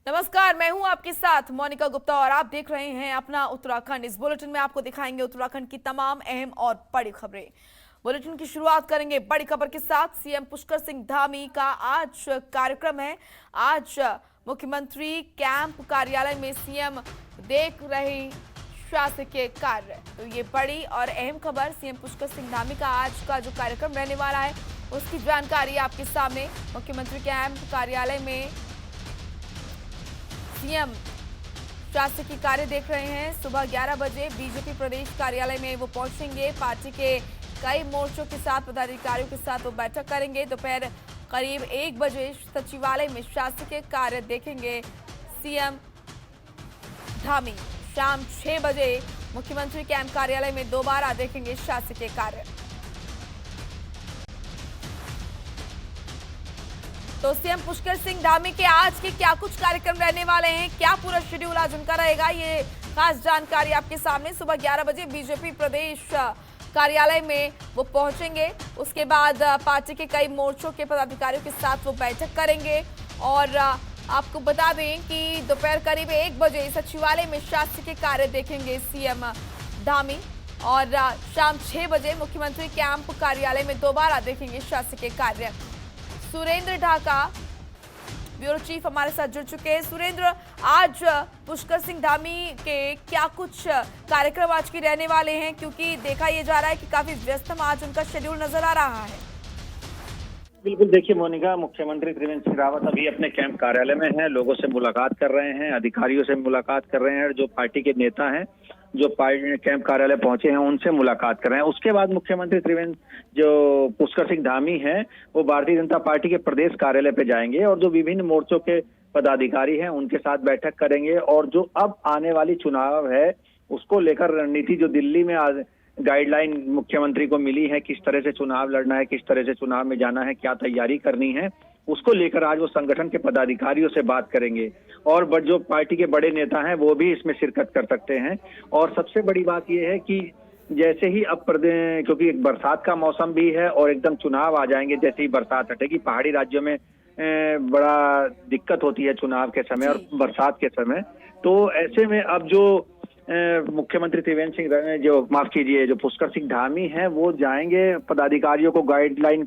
नमस्कार, मैं हूं आपके साथ मोनिका गुप्ता और आप देख रहे हैं अपना उत्तराखंड। इस बुलेटिन में आपको दिखाएंगे उत्तराखंड की तमाम अहम और बड़ी खबरें। बुलेटिन की शुरुआत करेंगे बड़ी खबर के साथ। सीएम पुष्कर सिंह धामी का आज कार्यक्रम है। आज मुख्यमंत्री कैंप कार्यालय में सीएम देख रहे शासकीय कार्य। तो ये बड़ी और अहम खबर, सीएम पुष्कर सिंह धामी का आज का जो कार्यक्रम रहने वाला है उसकी जानकारी आपके सामने। मुख्यमंत्री कैंप कार्यालय में सीएम शासकीय कार्य देख रहे हैं। सुबह 11 बजे बीजेपी प्रदेश कार्यालय में वो पहुंचेंगे। पार्टी के कई मोर्चों के साथ, पदाधिकारियों के साथ वो बैठक करेंगे। दोपहर करीब 1 बजे सचिवालय में शासकीय कार्य देखेंगे सीएम धामी। शाम 6 बजे मुख्यमंत्री कैंप कार्यालय में दोबारा देखेंगे शासकीय कार्य। तो सीएम पुष्कर सिंह धामी के आज के क्या कुछ कार्यक्रम रहने वाले हैं, क्या पूरा शेड्यूल आज उनका रहेगा, ये खास जानकारी आपके सामने। सुबह 11 बजे बीजेपी प्रदेश कार्यालय में वो पहुंचेंगे। उसके बाद पार्टी के कई मोर्चों के पदाधिकारियों के साथ वो बैठक करेंगे। और आपको बता दें कि दोपहर करीब 1 बजे सचिवालय में शासकीय कार्य देखेंगे सीएम धामी। और शाम 6 बजे मुख्यमंत्री कैंप कार्यालय में दोबारा देखेंगे शासकीय कार्य। सुरेंद्र ढाका ब्यूरो चीफ हमारे साथ जुड़ चुके हैं। सुरेंद्र, आज पुष्कर सिंह धामी के क्या कुछ कार्यक्रम आज के रहने वाले हैं, क्योंकि देखा यह जा रहा है कि काफी व्यस्तम आज उनका शेड्यूल नजर आ रहा है। बिल्कुल, देखिए मोनिका, मुख्यमंत्री त्रिवेंद्र सिंह रावत अभी अपने कैंप कार्यालय में हैं, लोगों से मुलाकात कर रहे हैं, अधिकारियों से मुलाकात कर रहे हैं, जो पार्टी के नेता हैं जो पार्टी कैंप कार्यालय पहुंचे हैं उनसे मुलाकात कर रहे हैं। उसके बाद मुख्यमंत्री त्रिवेंद्र जो पुष्कर सिंह धामी हैं वो भारतीय जनता पार्टी के प्रदेश कार्यालय पे जाएंगे और जो विभिन्न मोर्चों के पदाधिकारी हैं उनके साथ बैठक करेंगे। और जो अब आने वाली चुनाव है उसको लेकर रणनीति जो दिल्ली में आज गाइडलाइन मुख्यमंत्री को मिली है, किस तरह से चुनाव लड़ना है, किस तरह से चुनाव में जाना है, क्या तैयारी करनी है, उसको लेकर आज वो संगठन के पदाधिकारियों से बात करेंगे। और जो पार्टी के बड़े नेता हैं वो भी इसमें शिरकत कर सकते हैं। और सबसे बड़ी बात यह है कि जैसे ही अब क्योंकि एक बरसात का मौसम भी है और एकदम चुनाव आ जाएंगे, जैसे ही बरसात हटेगी, पहाड़ी राज्यों में बड़ा दिक्कत होती है चुनाव के समय और बरसात के समय। तो ऐसे में अब जो मुख्यमंत्री त्रिवेंद्र सिंह जो पुष्कर सिंह धामी हैं वो जाएंगे, पदाधिकारियों को गाइडलाइन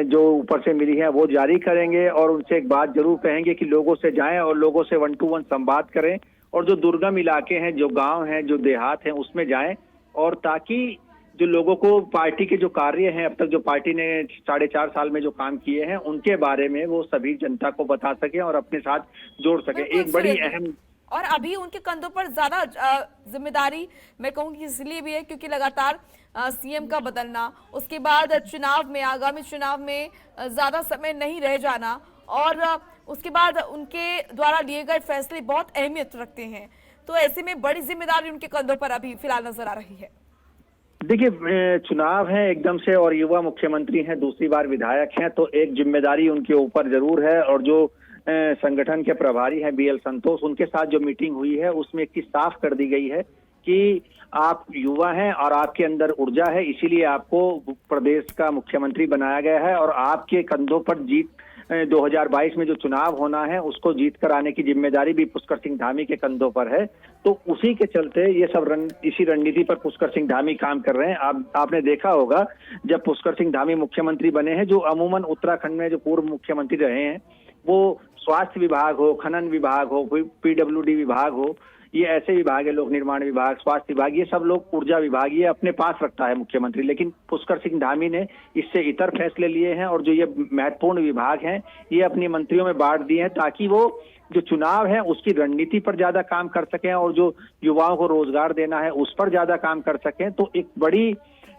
जो ऊपर से मिली है वो जारी करेंगे और उनसे एक बात जरूर कहेंगे कि लोगों से जाएं और लोगों से 1 to 1 संवाद करें। और जो दुर्गम इलाके हैं, जो गांव हैं, जो देहात हैं, उसमें जाएं, और ताकि जो लोगों को पार्टी के जो कार्य हैं, अब तक जो पार्टी ने 4.5 साल में जो काम किए हैं उनके बारे में वो सभी जनता को बता सके और अपने साथ जोड़ सके। एक बड़ी अहम और अभी उनके कंधों पर ज्यादा जिम्मेदारी मैं कहूँगी इसलिए भी है क्योंकि लगातार सीएम का बदलना, उसके बाद चुनाव में, आगामी चुनाव में ज्यादा समय नहीं रह जाना, और उसके बाद उनके द्वारा लिए गए फैसले बहुत अहमियत रखते हैं। तो ऐसे में बड़ी जिम्मेदारी उनके कंधों पर अभी फिलहाल नजर आ रही है। देखिए, चुनाव है एकदम से और युवा मुख्यमंत्री हैं, दूसरी बार विधायक हैं, तो एक जिम्मेदारी उनके ऊपर जरूर है। और जो संगठन के प्रभारी हैं बीएल संतोष, उनके साथ जो मीटिंग हुई है उसमें एक चीज साफ कर दी गई है कि आप युवा हैं और आपके अंदर ऊर्जा है, इसीलिए आपको प्रदेश का मुख्यमंत्री बनाया गया है और आपके कंधों पर जीत 2022 में जो चुनाव होना है उसको जीत कर आने की जिम्मेदारी भी पुष्कर सिंह धामी के कंधों पर है। तो उसी के चलते ये सब इसी रणनीति पर पुष्कर सिंह धामी काम कर रहे हैं। आपने देखा होगा जब पुष्कर सिंह धामी मुख्यमंत्री बने हैं, जो अमूमन उत्तराखंड में जो पूर्व मुख्यमंत्री रहे हैं, वो स्वास्थ्य विभाग हो, खनन विभाग हो, पीडब्ल्यूडी विभाग हो, ये ऐसे विभाग है, लोक निर्माण विभाग, स्वास्थ्य विभाग, ये सब लोग, ऊर्जा विभाग, ये अपने पास रखता है मुख्यमंत्री। लेकिन पुष्कर सिंह धामी ने इससे इतर फैसले लिए हैं और जो ये महत्वपूर्ण विभाग हैं ये अपनी मंत्रियों में बांट दिए हैं ताकि वो जो चुनाव है उसकी रणनीति पर ज्यादा काम कर सकें और जो युवाओं को रोजगार देना है उस पर ज्यादा काम कर सकें। तो एक बड़ी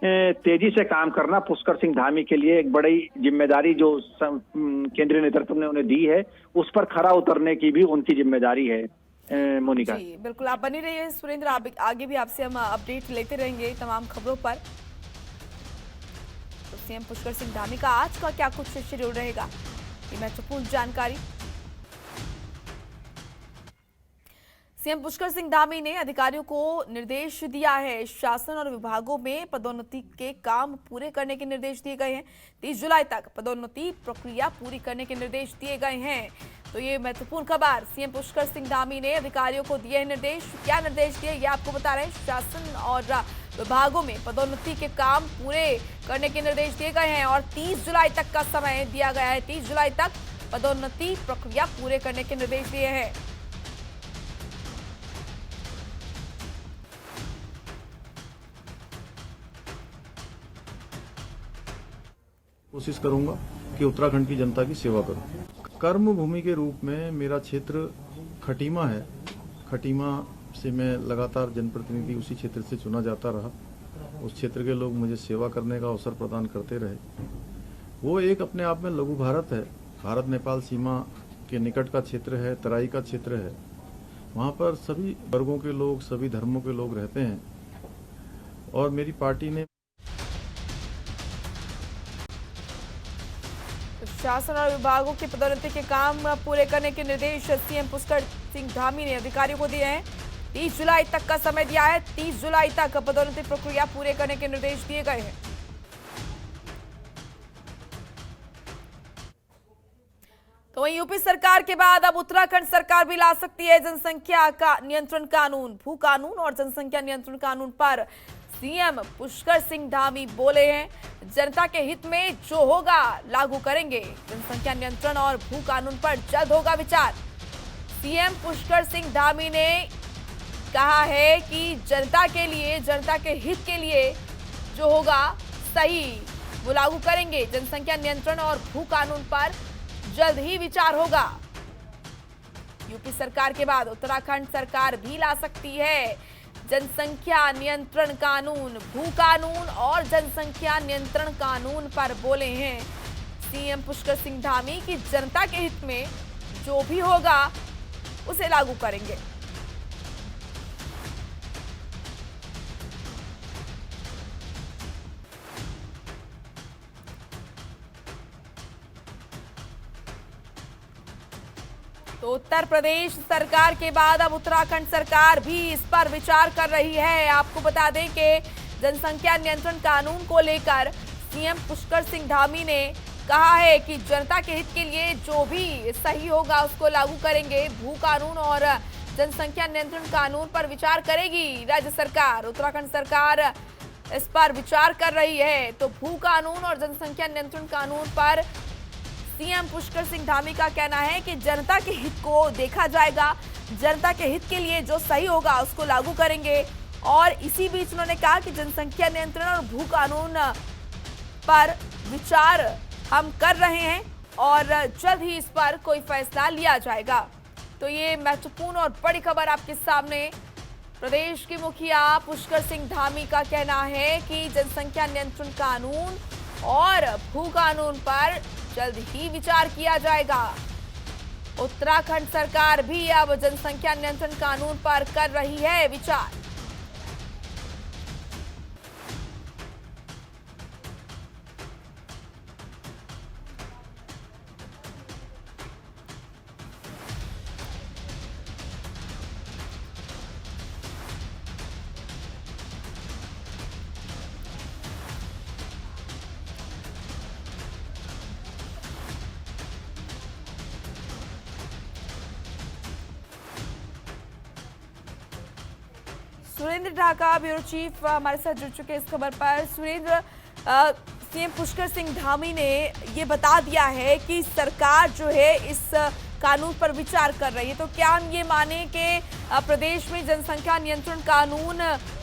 तेजी से काम करना पुष्कर सिंह धामी के लिए एक बड़ी जिम्मेदारी जो केंद्रीय नेतृत्व ने उन्हें दी है, उस पर खरा उतरने की भी उनकी जिम्मेदारी है। मोनिका जी बिल्कुल, आप बनी रहिए सुरेंद्र, आगे भी आपसे हम अपडेट लेते रहेंगे तमाम खबरों पर। तो सीएम पुष्कर सिंह धामी का आज का क्या कुछ शेड्यूल रहेगा, ये महत्वपूर्ण जानकारी। सीएम पुष्कर सिंह धामी ने अधिकारियों को निर्देश दिया है। शासन और विभागों में पदोन्नति के काम पूरे करने के निर्देश दिए गए हैं। 30 जुलाई तक पदोन्नति प्रक्रिया पूरी करने के निर्देश दिए गए हैं। तो ये महत्वपूर्ण खबर, सीएम पुष्कर सिंह धामी ने अधिकारियों को दिए निर्देश। क्या निर्देश दिए ये आपको बता रहे हैं। शासन और विभागों में पदोन्नति के काम पूरे करने के निर्देश दिए गए हैं और 30 जुलाई तक का समय दिया गया है। 30 जुलाई तक पदोन्नति प्रक्रिया पूरे करने के निर्देश दिए हैं। कोशिश करूंगा कि उत्तराखंड की जनता की सेवा करूं। कर्म भूमि के रूप में मेरा क्षेत्र खटीमा है। खटीमा से मैं लगातार जनप्रतिनिधि उसी क्षेत्र से चुना जाता रहा। उस क्षेत्र के लोग मुझे सेवा करने का अवसर प्रदान करते रहे। वो एक अपने आप में लघु भारत है। भारत नेपाल सीमा के निकट का क्षेत्र है, तराई का क्षेत्र है। वहाँ पर सभी वर्गों के लोग, सभी धर्मों के लोग रहते हैं और मेरी पार्टी ने शासन और विभागों की पदोन्नति के काम पूरे करने के निर्देश सीएम पुष्कर सिंह धामी ने अधिकारियों को दिए हैं। 30 जुलाई तक का समय दिया है। 30 जुलाई तक पदोन्नति प्रक्रिया पूरे करने के निर्देश दिए गए हैं। तो वहीं यूपी सरकार के बाद अब उत्तराखंड सरकार भी ला सकती है जनसंख्या का नियंत्रण कानून। भू कानून और जनसंख्या नियंत्रण कानून पर सीएम पुष्कर सिंह धामी बोले हैं, जनता के हित में जो होगा लागू करेंगे। जनसंख्या नियंत्रण और भू कानून पर जल्द होगा विचार। सीएम पुष्कर सिंह धामी ने कहा है कि जनता के लिए, जनता के हित के लिए जो होगा सही वो लागू करेंगे। जनसंख्या नियंत्रण और भू कानून पर जल्द ही विचार होगा। यूपी सरकार के बाद उत्तराखंड सरकार भी ला सकती है जनसंख्या नियंत्रण कानून। भू कानून और जनसंख्या नियंत्रण कानून पर बोले हैं सीएम पुष्कर सिंह धामी कि जनता के हित में जो भी होगा उसे लागू करेंगे। तो उत्तर प्रदेश सरकार के बाद अब उत्तराखंड सरकार भी इस पर विचार कर रही है। आपको बता दें कि जनसंख्या नियंत्रण कानून को लेकर सीएम पुष्कर सिंह धामी ने कहा है कि जनता के हित के लिए जो भी सही होगा उसको लागू करेंगे। भू कानून और जनसंख्या नियंत्रण कानून पर विचार करेगी राज्य सरकार। उत्तराखंड सरकार इस पर विचार कर रही है। तो भू कानून और जनसंख्या नियंत्रण कानून पर सीएम पुष्कर सिंह धामी का कहना है कि जनता के हित को देखा जाएगा। जनता के हित के लिए जो सही होगा उसको लागू करेंगे। और इसी बीच उन्होंने कहा कि जनसंख्या नियंत्रण और भू कानून पर विचार हम कर रहे हैं और जल्द ही इस पर कोई फैसला लिया जाएगा। तो ये महत्वपूर्ण और बड़ी खबर आपके सामने। प्रदेश के मुखिया पुष्कर सिंह धामी का कहना है कि जनसंख्या नियंत्रण कानून और भू कानून पर जल्द ही विचार किया जाएगा। उत्तराखंड सरकार भी अब जनसंख्या नियंत्रण कानून पर कर रही है विचार। सुरेंद्र ढाका ब्यूरो चीफ हमारे साथ जुड़ चुके हैं इस खबर पर। सुरेंद्र, सीएम पुष्कर सिंह धामी ने ये बता दिया है कि सरकार जो है इस कानून पर विचार कर रही है। तो क्या हम ये माने कि प्रदेश में जनसंख्या नियंत्रण कानून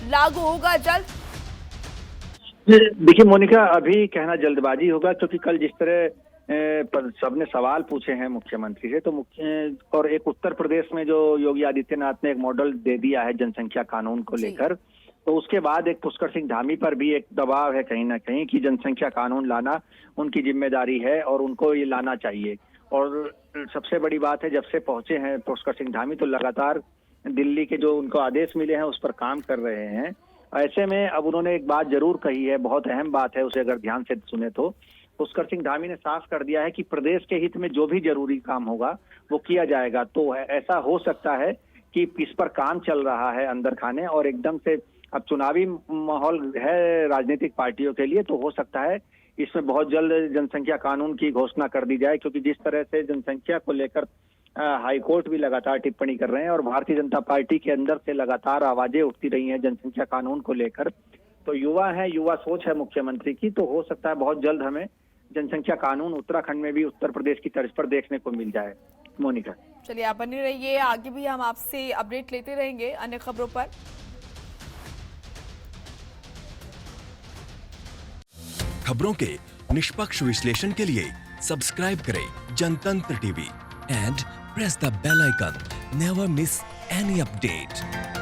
लागू होगा जल्द? देखिए मोनिका, अभी कहना जल्दबाजी होगा क्योंकि कल जिस तरह सबने सवाल पूछे हैं मुख्यमंत्री से, तो और एक उत्तर प्रदेश में जो योगी आदित्यनाथ ने एक मॉडल दे दिया है जनसंख्या कानून को लेकर, तो उसके बाद एक पुष्कर सिंह धामी पर भी एक दबाव है कहीं ना कहीं कि जनसंख्या कानून लाना उनकी जिम्मेदारी है और उनको ये लाना चाहिए। और सबसे बड़ी बात है, जब से पहुंचे हैं पुष्कर सिंह धामी तो लगातार दिल्ली के जो उनको आदेश मिले हैं उस पर काम कर रहे हैं। ऐसे में अब उन्होंने एक बात जरूर कही है, बहुत अहम बात है, उसे अगर ध्यान से सुने तो पुष्कर सिंह धामी ने साफ कर दिया है कि प्रदेश के हित में जो भी जरूरी काम होगा वो किया जाएगा। तो ऐसा हो सकता है कि इस पर काम चल रहा है अंदर खाने, और एकदम से अब चुनावी माहौल है राजनीतिक पार्टियों के लिए, तो हो सकता है इसमें बहुत जल्द जनसंख्या कानून की घोषणा कर दी जाए, क्योंकि जिस तरह से जनसंख्या को लेकर हाईकोर्ट भी लगातार टिप्पणी कर रहे हैं और भारतीय जनता पार्टी के अंदर से लगातार आवाजें उठती रही हैं जनसंख्या कानून को लेकर। तो युवा है, युवा सोच है मुख्यमंत्री की, तो हो सकता है बहुत जल्द हमें जनसंख्या कानून उत्तराखंड में भी उत्तर प्रदेश की तर्ज पर देखने को मिल जाए। मोनिका, चलिए आप बने रहिए, आगे भी हम आपसे अपडेट लेते रहेंगे अन्य खबरों पर। खबरों के निष्पक्ष विश्लेषण के लिए सब्सक्राइब करें Jantantra TV and press the bell icon. Never miss any update.